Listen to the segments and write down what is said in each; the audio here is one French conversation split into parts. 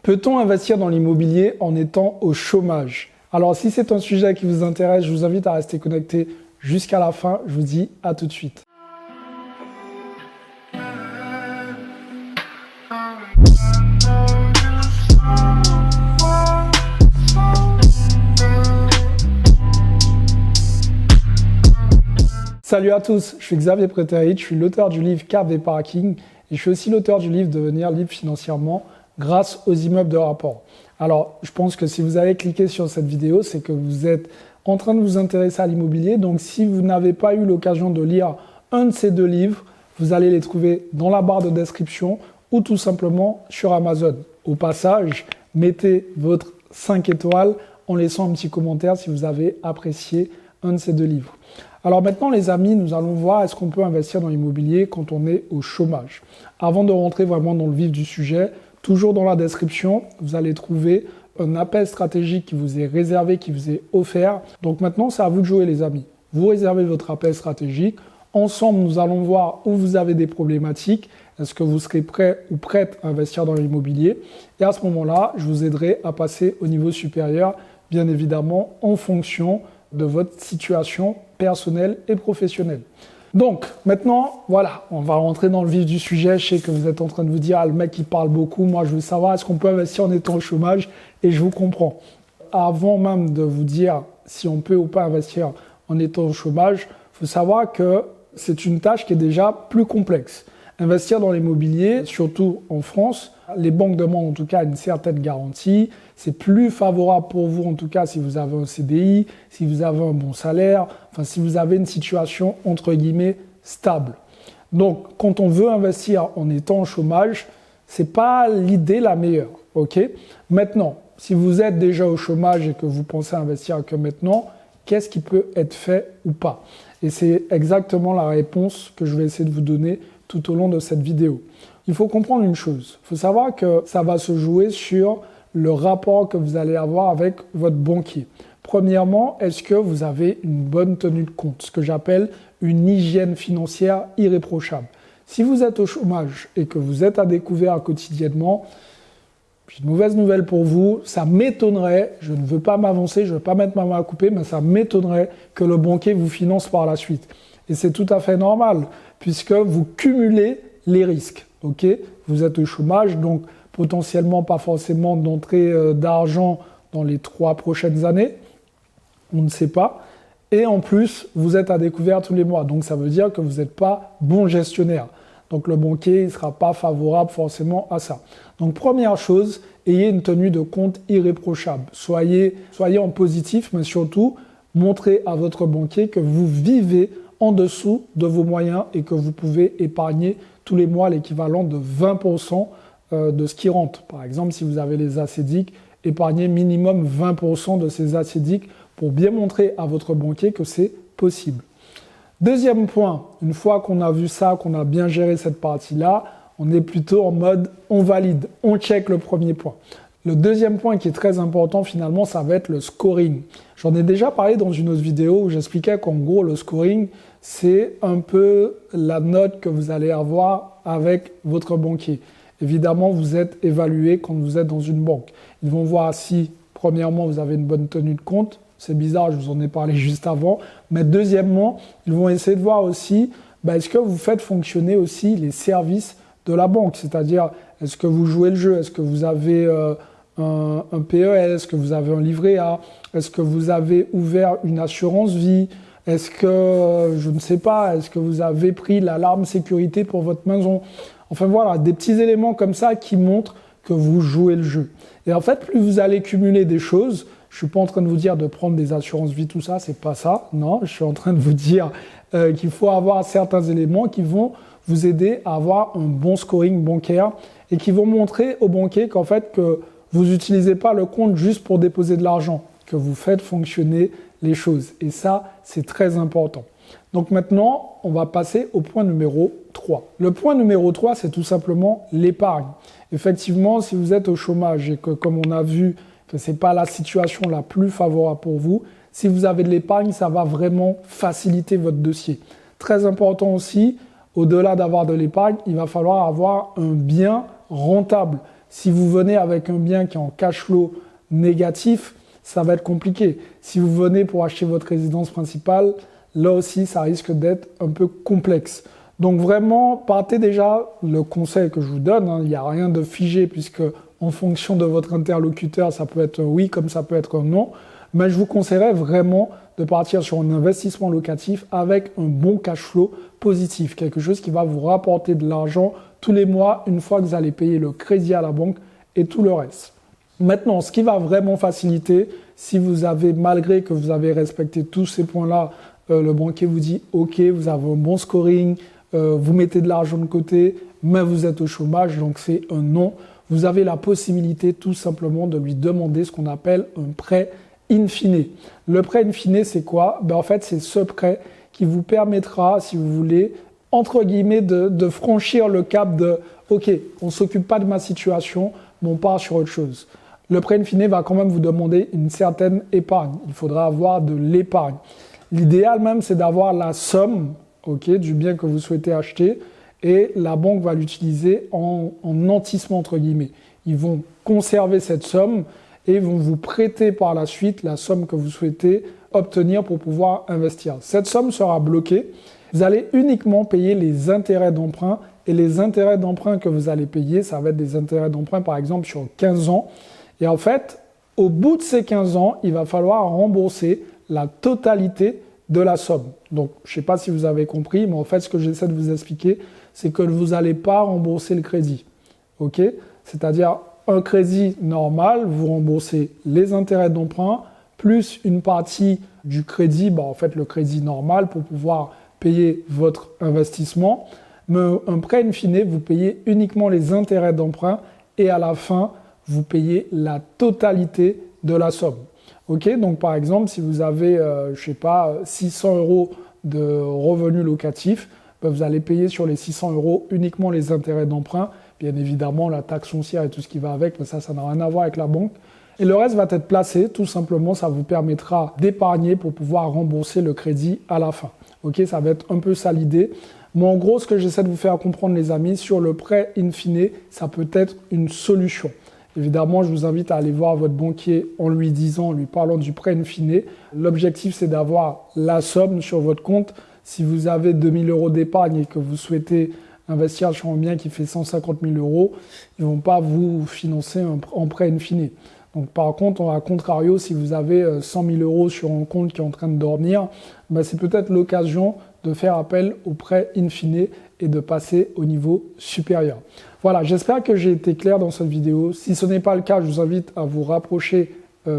Peut-on investir dans l'immobilier en étant au chômage? Alors si c'est un sujet qui vous intéresse, je vous invite à rester connecté jusqu'à la fin. Je vous dis à tout de suite. Salut à tous, je suis Xavier Prétérit, je suis l'auteur du livre Cap des Parkings et je suis aussi l'auteur du livre Devenir libre financièrement grâce aux immeubles de rapport. Alors, je pense que si vous avez cliqué sur cette vidéo, c'est que vous êtes en train de vous intéresser à l'immobilier. Donc, si vous n'avez pas eu l'occasion de lire un de ces deux livres, vous allez les trouver dans la barre de description ou tout simplement sur Amazon. Au passage, mettez votre 5 étoiles en laissant un petit commentaire si vous avez apprécié un de ces deux livres. Alors maintenant, les amis, nous allons voir est-ce qu'on peut investir dans l'immobilier quand on est au chômage. Avant de rentrer vraiment dans le vif du sujet, toujours dans la description, vous allez trouver un appel stratégique qui vous est réservé, qui vous est offert. Donc maintenant, c'est à vous de jouer, les amis. Vous réservez votre appel stratégique. Ensemble, nous allons voir où vous avez des problématiques. Est-ce que vous serez prêt ou prête à investir dans l'immobilier? Et à ce moment-là, je vous aiderai à passer au niveau supérieur, bien évidemment, en fonction de votre situation personnelle et professionnelle. Donc, maintenant, voilà, on va rentrer dans le vif du sujet. Je sais que vous êtes en train de vous dire, ah, le mec, il parle beaucoup. Moi, je veux savoir, est-ce qu'on peut investir en étant au chômage? Et je vous comprends. Avant même de vous dire si on peut ou pas investir en étant au chômage, il faut savoir que c'est une tâche qui est déjà plus complexe. Investir dans l'immobilier, surtout en France, les banques demandent en tout cas une certaine garantie. C'est plus favorable pour vous en tout cas si vous avez un CDI, si vous avez un bon salaire, enfin si vous avez une situation entre guillemets stable. Donc quand on veut investir en étant au chômage, c'est pas l'idée la meilleure, ok? Maintenant, si vous êtes déjà au chômage et que vous pensez investir que maintenant, qu'est-ce qui peut être fait ou pas? Et c'est exactement la réponse que je vais essayer de vous donner tout au long de cette vidéo. Il faut comprendre une chose. Il faut savoir que ça va se jouer sur le rapport que vous allez avoir avec votre banquier. Premièrement, est-ce que vous avez une bonne tenue de compte, ce que j'appelle une hygiène financière irréprochable. Si vous êtes au chômage et que vous êtes à découvert quotidiennement, j'ai une mauvaise nouvelle pour vous, ça m'étonnerait, je ne veux pas m'avancer, je ne veux pas mettre ma main à couper, mais ça m'étonnerait que le banquier vous finance par la suite. Et c'est tout à fait normal, puisque vous cumulez les risques. Okay, vous êtes au chômage, donc potentiellement pas forcément d'entrée d'argent dans les 3 prochaines années, on ne sait pas. Et en plus, vous êtes à découvert tous les mois, donc ça veut dire que vous n'êtes pas bon gestionnaire. Donc le banquier ne sera pas favorable forcément à ça. Donc première chose, ayez une tenue de compte irréprochable. Soyez en positif, mais surtout, montrez à votre banquier que vous vivez en dessous de vos moyens et que vous pouvez épargner tous les mois l'équivalent de 20% de ce qui rentre. Par exemple, si vous avez les assédiques, épargnez minimum 20% de ces assédiques pour bien montrer à votre banquier que c'est possible. Deuxième point, une fois qu'on a vu ça, qu'on a bien géré cette partie-là, on est plutôt en mode on valide, on check le premier point. Le deuxième point qui est très important finalement, ça va être le scoring. J'en ai déjà parlé dans une autre vidéo où j'expliquais qu'en gros le scoring, c'est un peu la note que vous allez avoir avec votre banquier. Évidemment, vous êtes évalué quand vous êtes dans une banque. Ils vont voir si, premièrement, vous avez une bonne tenue de compte. C'est bizarre, je vous en ai parlé juste avant. Mais deuxièmement, ils vont essayer de voir aussi, est-ce que vous faites fonctionner aussi les services de la banque? C'est-à-dire, est-ce que vous jouez le jeu? Est-ce que vous avez un PEL? Est-ce que vous avez un livret A? Est-ce que vous avez ouvert une assurance vie? Est-ce que, je ne sais pas, est-ce que vous avez pris l'alarme sécurité pour votre maison? Enfin voilà, des petits éléments comme ça qui montrent que vous jouez le jeu. Et en fait, plus vous allez cumuler des choses, je ne suis pas en train de vous dire de prendre des assurances vie, tout ça, c'est pas ça. Non, je suis en train de vous dire qu'il faut avoir certains éléments qui vont vous aider à avoir un bon scoring bancaire et qui vont montrer au banquier qu'en fait, que vous n'utilisez pas le compte juste pour déposer de l'argent, que vous faites fonctionner les choses. Et ça, c'est très important. Donc maintenant, on va passer au point numéro 3. Le point numéro 3, c'est tout simplement l'épargne. Effectivement, si vous êtes au chômage et que, comme on a vu, que ce n'est pas la situation la plus favorable pour vous, si vous avez de l'épargne, ça va vraiment faciliter votre dossier. Très important aussi, au-delà d'avoir de l'épargne, il va falloir avoir un bien rentable. Si vous venez avec un bien qui est en cash flow négatif, ça va être compliqué. Si vous venez pour acheter votre résidence principale, là aussi, ça risque d'être un peu complexe. Donc vraiment, partez déjà, le conseil que je vous donne, il n'y a rien de figé puisque en fonction de votre interlocuteur, ça peut être un oui comme ça peut être un non. Mais je vous conseillerais vraiment de partir sur un investissement locatif avec un bon cash flow positif, quelque chose qui va vous rapporter de l'argent tous les mois une fois que vous allez payer le crédit à la banque et tout le reste. Maintenant, ce qui va vraiment faciliter, si vous avez, malgré que vous avez respecté tous ces points-là, le banquier vous dit « Ok, vous avez un bon scoring, vous mettez de l'argent de côté, mais vous êtes au chômage, donc c'est un non ». Vous avez la possibilité tout simplement de lui demander ce qu'on appelle un prêt in fine. Le prêt in fine, c'est quoi? En fait, c'est ce prêt qui vous permettra, si vous voulez, entre guillemets, de franchir le cap de « Ok, on ne s'occupe pas de ma situation, mais on part sur autre chose ». Le prêt in fine va quand même vous demander une certaine épargne. Il faudra avoir de l'épargne. L'idéal même, c'est d'avoir la somme du bien que vous souhaitez acheter et la banque va l'utiliser en nantissement entre guillemets. Ils vont conserver cette somme et vont vous prêter par la suite la somme que vous souhaitez obtenir pour pouvoir investir. Cette somme sera bloquée. Vous allez uniquement payer les intérêts d'emprunt et les intérêts d'emprunt que vous allez payer, ça va être des intérêts d'emprunt par exemple sur 15 ans. Et en fait, au bout de ces 15 ans, il va falloir rembourser la totalité de la somme. Donc, je ne sais pas si vous avez compris, mais en fait, ce que j'essaie de vous expliquer, c'est que vous n'allez pas rembourser le crédit. Ok? C'est-à-dire, un crédit normal, vous remboursez les intérêts d'emprunt, plus une partie du crédit, en fait, le crédit normal pour pouvoir payer votre investissement. Mais un prêt in fine, vous payez uniquement les intérêts d'emprunt et à la fin, vous payez la totalité de la somme. Ok, donc par exemple, si vous avez, 600 € de revenus locatifs, vous allez payer sur les 600 € uniquement les intérêts d'emprunt. Bien évidemment, la taxe foncière et tout ce qui va avec, mais ça n'a rien à voir avec la banque. Et le reste va être placé, tout simplement, ça vous permettra d'épargner pour pouvoir rembourser le crédit à la fin. Ok, ça va être un peu ça l'idée. Mais en gros, ce que j'essaie de vous faire comprendre, les amis, sur le prêt in fine, ça peut être une solution. Évidemment, je vous invite à aller voir votre banquier en lui parlant du prêt in fine. L'objectif, c'est d'avoir la somme sur votre compte. Si vous avez 2 000 € d'épargne et que vous souhaitez investir sur un bien qui fait 150 000 €, ils ne vont pas vous financer en prêt in fine. Donc, par contre, à contrario, si vous avez 100 000 € sur un compte qui est en train de dormir, c'est peut-être l'occasion de faire appel au prêt in fine et de passer au niveau supérieur. Voilà, j'espère que j'ai été clair dans cette vidéo. Si ce n'est pas le cas, je vous invite à vous rapprocher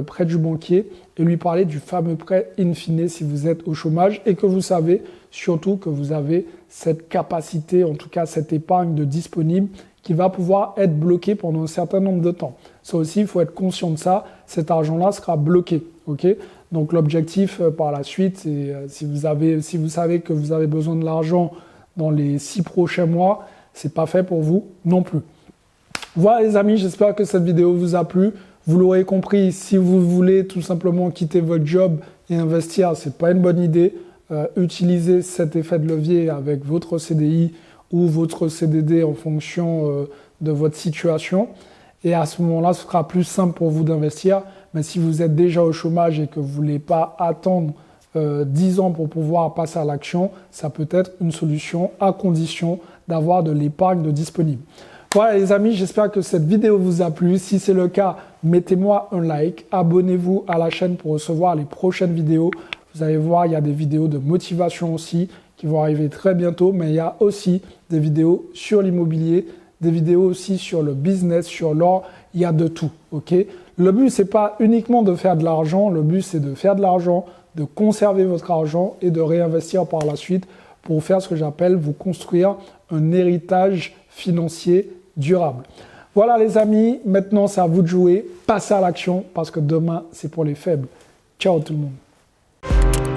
près du banquier et lui parler du fameux prêt in fine si vous êtes au chômage et que vous savez surtout que vous avez cette capacité, en tout cas cette épargne de disponible qui va pouvoir être bloquée pendant un certain nombre de temps. Ça aussi, il faut être conscient de ça. Cet argent-là sera bloqué. Okay, donc l'objectif par la suite, c'est si vous savez que vous avez besoin de l'argent dans les 6 prochains mois, c'est pas fait pour vous non plus. Voilà les amis, j'espère que cette vidéo vous a plu. Vous l'aurez compris, si vous voulez tout simplement quitter votre job et investir, c'est pas une bonne idée. Utilisez cet effet de levier avec votre CDI ou votre CDD en fonction de votre situation. Et à ce moment-là, ce sera plus simple pour vous d'investir. Mais si vous êtes déjà au chômage et que vous ne voulez pas attendre 10 ans pour pouvoir passer à l'action, ça peut être une solution à condition d'avoir de l'épargne de disponible. Voilà les amis, j'espère que cette vidéo vous a plu. Si c'est le cas, mettez-moi un like, abonnez-vous à la chaîne pour recevoir les prochaines vidéos. Vous allez voir, il y a des vidéos de motivation aussi qui vont arriver très bientôt, mais il y a aussi des vidéos sur l'immobilier, des vidéos aussi sur le business, sur l'or, il y a de tout. Okay, le but, ce n'est pas uniquement de faire de l'argent, le but, c'est de faire de l'argent, de conserver votre argent et de réinvestir par la suite pour faire ce que j'appelle vous construire un héritage financier durable. Voilà les amis, maintenant c'est à vous de jouer, passez à l'action parce que demain c'est pour les faibles. Ciao tout le monde.